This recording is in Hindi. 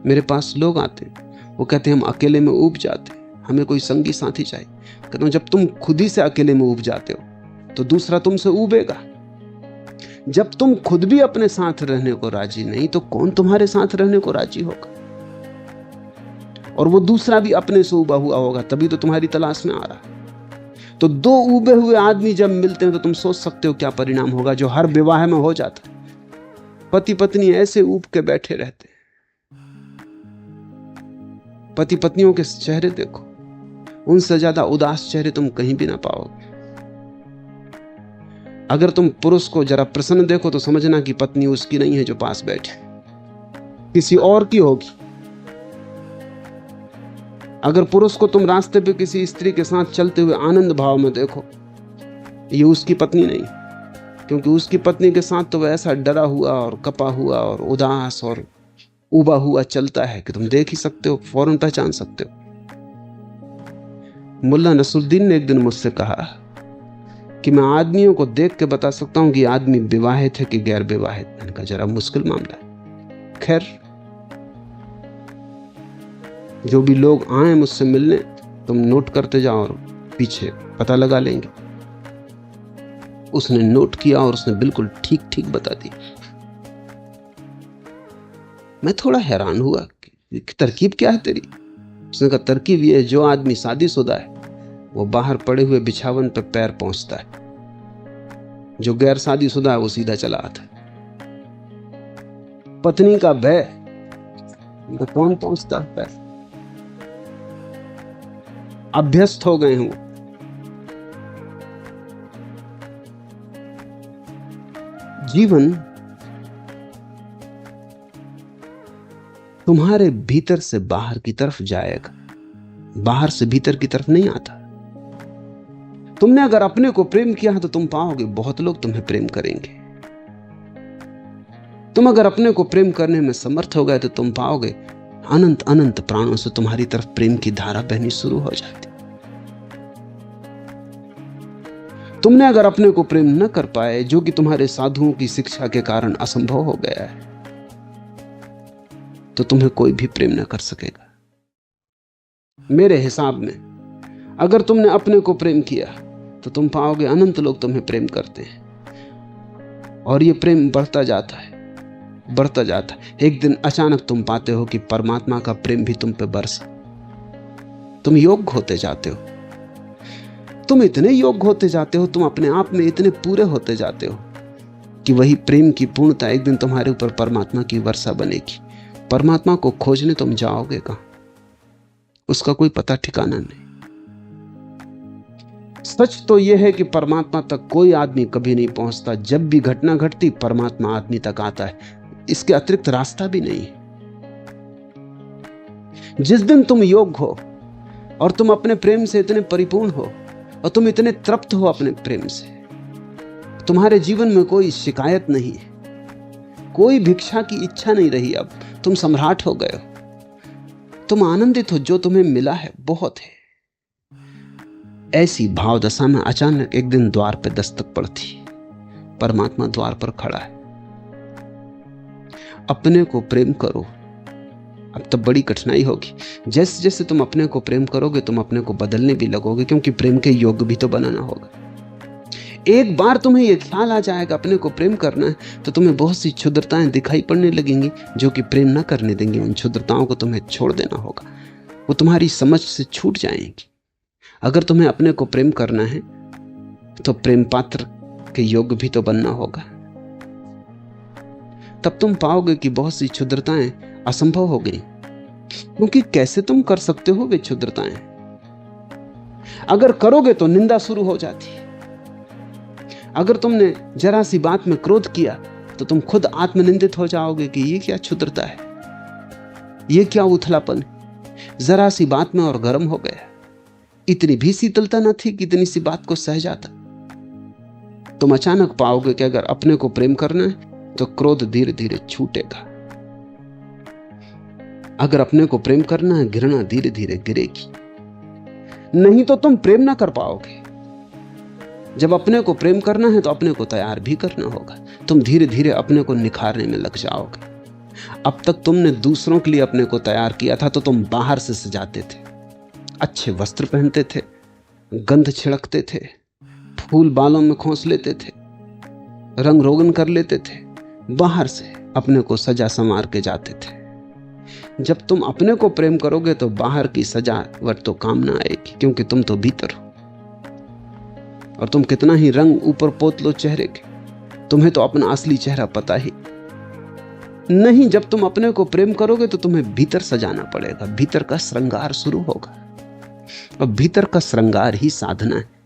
मेरे पास लोग आते हैं, वो कहते हैं हम अकेले में ऊब जाते हैं, हमें कोई संगी साथी चाहिए। कहता हूं जब तुम खुद ही से अकेले में ऊब जाते हो तो दूसरा तुमसे ऊबेगा। जब तुम खुद भी अपने साथ रहने को राजी नहीं तो कौन तुम्हारे साथ रहने को राजी होगा? और वो दूसरा भी अपने से ऊबा हुआ होगा, तभी तो तुम्हारी तलाश में आ रहा है। तो दो ऊबे हुए आदमी जब मिलते हैं तो तुम सोच सकते हो क्या परिणाम होगा, जो हर विवाह में हो जाता है। पति पत्नी ऐसे ऊब के बैठे रहते हैं। पति पत्नियों के चेहरे देखो, उनसे ज्यादा उदास चेहरे तुम कहीं भी ना पाओगे। अगर तुम पुरुष को जरा प्रसन्न देखो तो समझना कि पत्नी उसकी नहीं है जो पास बैठे, किसी और की होगी। अगर पुरुष को तुम रास्ते पे किसी स्त्री के साथ चलते हुए आनंद भाव में देखो, ये उसकी पत्नी नहीं, क्योंकि उसकी पत्नी के साथ तो वह ऐसा डरा हुआ और कपा हुआ और उदास और उबा हुआ चलता है कि तुम देख ही सकते हो, फौरन पहचान सकते हो। मुल्ला नसरुद्दीन ने एक दिन मुझसे कहा कि मैं आदमियों को देख के बता सकता हूं कि आदमी विवाहित है कि गैर विवाहित। मैंने कहा जरा मुश्किल मामला है। खैर, जो भी लोग आए मुझसे मिलने, तुम नोट करते जाओ और पीछे पता लगा लेंगे। उसने नोट किया और उसने बिल्कुल ठीक ठीक बता दी। मैं थोड़ा हैरान हुआ कि तरकीब क्या है तेरी। उसने कहा तरकीब ये है, जो आदमी शादीशुदा है वो बाहर पड़े हुए बिछावन पर पैर पहुंचता है, जो गैर शादीशुदा है वो सीधा चला आता है। पत्नी का भय तो कौन पहुंचता है पैर? अभ्यस्त हो गए हूं। जीवन तुम्हारे भीतर से बाहर की तरफ जाएगा, बाहर से भीतर की तरफ नहीं आता। तुमने अगर अपने को प्रेम किया है तो तुम पाओगे बहुत लोग तुम्हें प्रेम करेंगे। तुम अगर अपने को प्रेम करने में समर्थ हो गए तो तुम पाओगे अनंत अनंत प्राणों से तुम्हारी तरफ प्रेम की धारा बहनी शुरू हो जाती। तुमने अगर अपने को प्रेम न कर पाए, जो कि तुम्हारे साधुओं की शिक्षा के कारण असंभव हो गया है, तो तुम्हें कोई भी प्रेम न कर सकेगा। मेरे हिसाब में अगर तुमने अपने को प्रेम किया तो तुम पाओगे अनंत लोग तुम्हें प्रेम करते हैं, और ये प्रेम बढ़ता जाता है, बढ़ता जाता है। एक दिन अचानक तुम पाते हो कि परमात्मा का प्रेम भी तुम पे बरसा। तुम योग्य होते जाते हो, तुम इतने योग्य होते जाते हो, तुम अपने आप में इतने पूरे होते जाते हो कि वही प्रेम की पूर्णता एक दिन तुम्हारे ऊपर परमात्मा की वर्षा बनेगी। परमात्मा को खोजने तुम जाओगे कहां? उसका कोई पता ठिकाना नहीं। सच तो यह है कि परमात्मा तक कोई आदमी कभी नहीं पहुंचता। जब भी घटना घटती परमात्मा आदमी तक आता है, इसके अतिरिक्त रास्ता भी नहीं है। जिस दिन तुम योग्य हो और तुम अपने प्रेम से इतने परिपूर्ण हो और तुम इतने तृप्त हो अपने प्रेम से, तुम्हारे जीवन में कोई शिकायत नहीं है, कोई भिक्षा की इच्छा नहीं रही। अब तुम सम्राट हो गए हो, तुम आनंदित हो, जो तुम्हें मिला है बहुत है। ऐसी भाव दशा में अचानक एक दिन द्वार पर दस्तक पड़ती, परमात्मा द्वार पर खड़ा है। अपने को प्रेम करो। अब तब बड़ी कठिनाई होगी। जैसे जैसे तुम अपने को प्रेम करोगे तुम अपने को बदलने भी लगोगे, क्योंकि प्रेम के योग्य भी तो बनाना होगा। एक बार तुम्हें यह ख्याल आ जाएगा अपने को प्रेम करना है, तो तुम्हें बहुत सी क्षुद्रताएं दिखाई पड़ने लगेंगी जो कि प्रेम ना करने देंगी। उन क्षुद्रताओं को तुम्हें छोड़ देना होगा, वो तुम्हारी समझ से छूट जाएंगी। अगर तुम्हें अपने को प्रेम करना है तो प्रेम पात्र के योग्य भी तो बनना होगा। तब तुम पाओगे कि बहुत सी क्षुद्रताएं असंभव हो गई, क्योंकि कैसे तुम कर सकते हो वे क्षुद्रताएं? अगर करोगे तो निंदा शुरू हो जाती है। अगर तुमने जरा सी बात में क्रोध किया तो तुम खुद आत्मनिंदित हो जाओगे कि ये क्या क्षुद्रता है, ये क्या उथलापन। जरा सी बात में और गर्म हो गया, इतनी भी शीतलता न थी कि इतनी सी बात को सह जाता। तुम अचानक पाओगे कि अगर अपने को प्रेम करना है तो क्रोध धीरे धीरे छूटेगा। अगर अपने को प्रेम करना है घृणा धीरे धीरे गिरेगी। नहीं तो तुम प्रेम ना कर पाओगे। जब अपने को प्रेम करना है तो अपने को तैयार भी करना होगा। तुम धीरे धीरे अपने को निखारने में लग जाओगे। अब तक तुमने दूसरों के लिए अपने को तैयार किया था तो तुम बाहर से सजाते थे, अच्छे वस्त्र पहनते थे, गंध छिड़कते थे, फूल बालों में खोस लेते थे, रंग रोगन कर लेते थे, बाहर से अपने को सजा संवार के जाते थे। जब तुम अपने को प्रेम करोगे तो बाहर की सजावट तो काम ना आएगी, क्योंकि तुम तो भीतर हो। और तुम कितना ही रंग ऊपर पोत लो चेहरे के, तुम्हें तो अपना असली चेहरा पता ही नहीं। जब तुम अपने को प्रेम करोगे तो तुम्हें भीतर सजाना पड़ेगा, भीतर का श्रृंगार शुरू होगा। और भीतर का श्रृंगार ही साधना है।